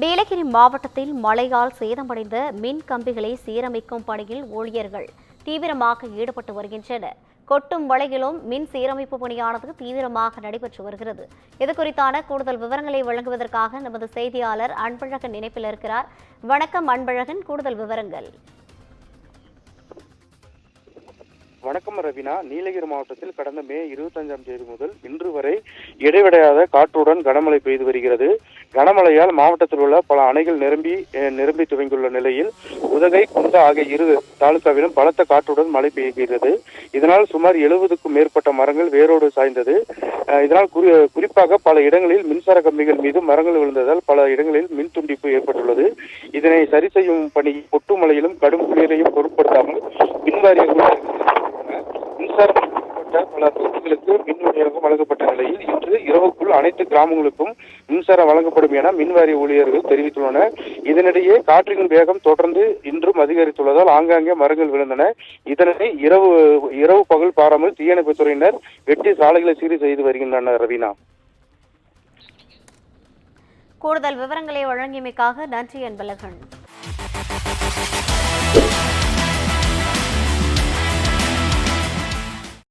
நீலகிரி மாவட்டத்தில் மழையால் சேதமடைந்த மின் கம்பிகளை சீரமைக்கும் பணியில் ஊழியர்கள் தீவிரமாக ஈடுபட்டு வருகின்றனர். கொட்டும் மழையிலும் மின் சீரமைப்பு பணியானது தீவிரமாக நடைபெற்று வருகிறது. இதுகுறித்தான கூடுதல் விவரங்களை வழங்குவதற்காக நமது செய்தியாளர் அன்பழகன் இணைப்பில் இருக்கிறார். வணக்கம் அன்பழகன், கூடுதல் விவரங்கள். வணக்கம் ரவினா. நீலகிரி மாவட்டத்தில் கடந்த மே 25ஆம் தேதி முதல் இன்று வரை இடைவிடாத காற்றுடன் கனமழை பெய்து வருகிறது. கனமழையால் மாவட்டத்தில் உள்ள பல அணைகள் நிரம்பி துவங்கியுள்ள நிலையில் உதகை, குந்தா ஆகிய இரு தாலுகாவிலும் பலத்த காற்றுடன் மழை பெய்கிறது. இதனால் சுமார் 70க்கும் மேற்பட்ட மரங்கள் வேரோடு சாய்ந்தது. இதனால் குறிப்பாக பல இடங்களில் மின்சார கம்பிகள் மீது மரங்கள் விழுந்ததால் பல இடங்களில் மின் துண்டிப்பு ஏற்பட்டுள்ளது. இதனை சரி செய்யும் பணி கொட்டு மழையிலும் கடும் குளிரையும் பொருட்படுத்தாமல் மின்வாரிய மின்சாரம் பல பகுதிகளுக்கு மின் விநியோகம் வழங்கப்பட்ட நிலையில் இன்று இரவுக்குள் அனைத்து கிராமங்களுக்கும் மின்சாரம் வழங்கப்படும் என மின்வாரிய ஊழியர்கள் தெரிவித்துள்ளனர். இதனிடையே காற்றின் வேகம் தொடர்ந்து இன்றும் அதிகரித்துள்ளதால் ஆங்காங்கே மரங்கள் விழுந்தன. இதனை இரவு பகல் பாராமல் தீயணைப்புத் துறையினர் வெட்டி சாலைகளை சீர் செய்து வருகின்றனர். ரவீனா, கூடுதல் விவரங்களை வழங்கியமைக்காக நன்றி அன்பழகன்.